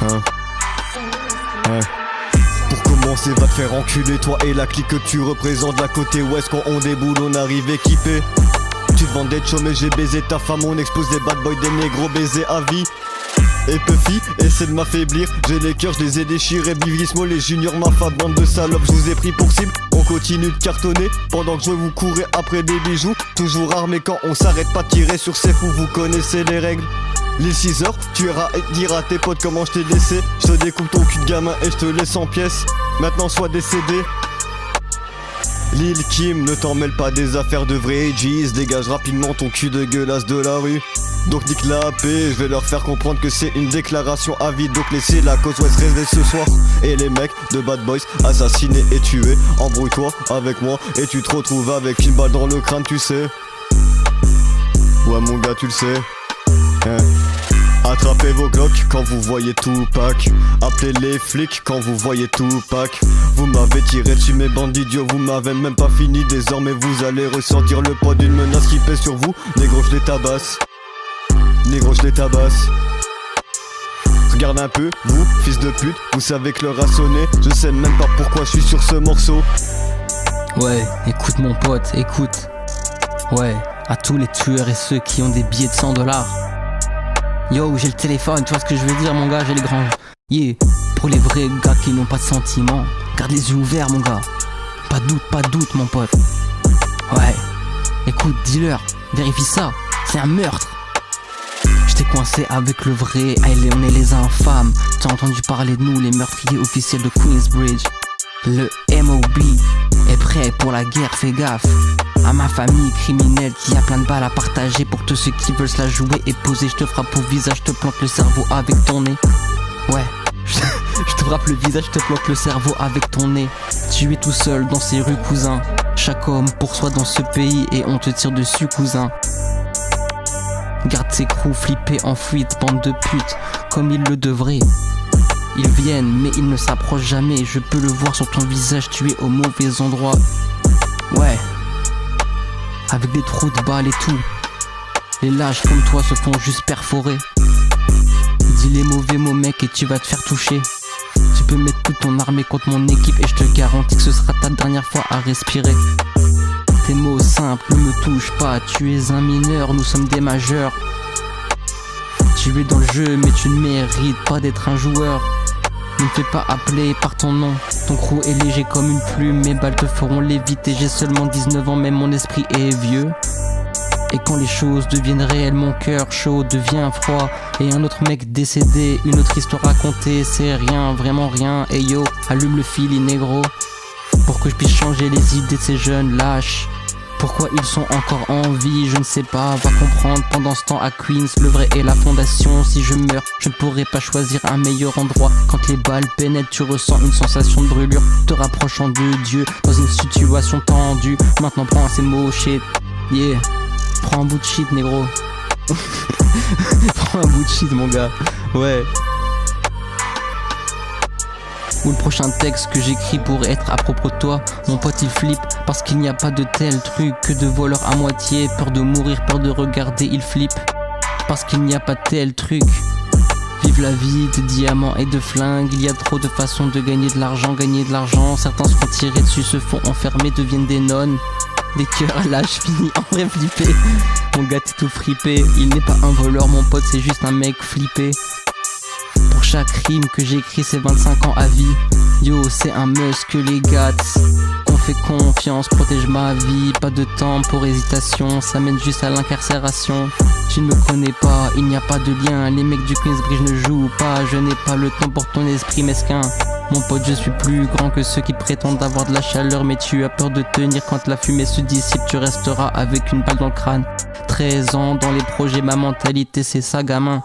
Hein. Ouais. Pour commencer, va te faire enculer, toi et la clique que tu représentes. La côté ouest, quand on déboule, on arrive équipé. Tu te vends d'être chaud, mais j'ai baisé ta femme. On expose des bad boys, des négros baisés à vie. Et Puffy essaie de m'affaiblir. J'ai les cœurs, je les ai déchirés. Bivismo, les juniors, ma fat bande de salopes. Je vous ai pris pour cible, on continue de cartonner. Pendant que je vous courais après des bijoux. Toujours armé quand on s'arrête pas de tirer sur ces fous. Vous connaissez les règles. Les 6 heures, tu iras dire à tes potes comment je t'ai laissé. Je te découpe ton cul de gamin et je te laisse en pièces. Maintenant sois décédé. Lil Kim, ne t'en mêle pas des affaires de vrais G's. Dégage rapidement ton cul de gueulasse de la rue. Donc nique la paix, je vais leur faire comprendre que c'est une déclaration à vide. Donc laissez la cause ouest rêver ce soir. Et les mecs de bad boys assassinés et tués. Embrouille-toi avec moi et tu te retrouves avec une balle dans le crâne, tu sais. Ouais mon gars, tu le sais. Attrapez vos glocks quand vous voyez Tupac. Appelez les flics quand vous voyez Tupac. Vous m'avez tiré dessus mes bandes d'idiots. Vous m'avez même pas fini. Désormais vous allez ressentir le poids d'une menace qui pèse sur vous. Négro je les tabasse. Négro je les tabasse. Regarde un peu, vous, fils de pute. Vous savez que l'heure a sonné. Je sais même pas pourquoi je suis sur ce morceau. Ouais, écoute mon pote, écoute. Ouais, à tous les tueurs et ceux qui ont des billets de 100$. Yo, j'ai le téléphone, tu vois ce que je veux dire mon gars, j'ai les grands. Yeah, pour les vrais gars qui n'ont pas de sentiments, garde les yeux ouverts mon gars. Pas de doute mon pote. Ouais, écoute, dis-leur, vérifie ça, c'est un meurtre. J'étais coincé avec le vrai, allez on est les infâmes. T'as entendu parler de nous, les meurtriers officiels de Queensbridge. Le MOB est prêt pour la guerre, fais gaffe. À ma famille criminelle qui a plein de balles à partager. Pour tous ceux qui veulent se la jouer et poser. Je te frappe au visage, je te plante le cerveau avec ton nez. Ouais, je te frappe le visage, je te plante le cerveau avec ton nez. Tu es tout seul dans ces rues cousin. Chaque homme pour soi dans ce pays et on te tire dessus cousin. Garde ces crews flippés en fuite, bande de putes, comme ils le devraient. Ils viennent mais ils ne s'approchent jamais. Je peux le voir sur ton visage, tu es au mauvais endroit. Ouais, avec des trous de balles et tout. Les lâches comme toi se font juste perforer. Dis les mauvais mots mec et tu vas te faire toucher. Tu peux mettre toute ton armée contre mon équipe et je te garantis que ce sera ta dernière fois à respirer. Tes mots simples ne me touchent pas. Tu es un mineur, nous sommes des majeurs. Tu es dans le jeu mais tu ne mérites pas d'être un joueur. Ne me fais pas appeler par ton nom. Ton crew est léger comme une plume. Mes balles te feront léviter. J'ai seulement 19 ans mais mon esprit est vieux. Et quand les choses deviennent réelles, mon cœur chaud devient froid. Et un autre mec décédé, une autre histoire racontée. C'est rien, vraiment rien. Et yo, allume le fil négro pour que je puisse changer les idées de ces jeunes lâches. Pourquoi ils sont encore en vie, je ne sais pas, va comprendre. Pendant ce temps à Queens, le vrai est la fondation. Si je meurs, je ne pourrai pas choisir un meilleur endroit. Quand les balles pénètrent, tu ressens une sensation de brûlure, te rapprochant de Dieu dans une situation tendue. Maintenant prends ces mots shit, yeah. Prends un bout de shit négro. Prends un bout de shit mon gars, ouais. Ou le prochain texte que j'écris pourrait être à propos de toi. Mon pote il flippe parce qu'il n'y a pas de tel truc que de voleur à moitié. Peur de mourir, peur de regarder, il flippe parce qu'il n'y a pas tel truc. Vive la vie de diamants et de flingues. Il y a trop de façons de gagner de l'argent. Certains se font tirer dessus, se font enfermer, deviennent des nonnes. Des cœurs à l'âge fini, en vrai flippé. Mon gars t'es tout frippé. Il n'est pas un voleur mon pote, c'est juste un mec flippé. Pour chaque rime que j'écris c'est 25 ans à vie. Yo c'est un must que les gars qu'on fait confiance, protège ma vie. Pas de temps pour hésitation, ça mène juste à l'incarcération. Tu ne me connais pas, il n'y a pas de lien. Les mecs du Queensbridge ne jouent pas. Je n'ai pas le temps pour ton esprit mesquin. Mon pote je suis plus grand que ceux qui prétendent avoir de la chaleur. Mais tu as peur de tenir quand la fumée se dissipe. Tu resteras avec une balle dans le crâne. 13 ans dans les projets, ma mentalité c'est ça gamin.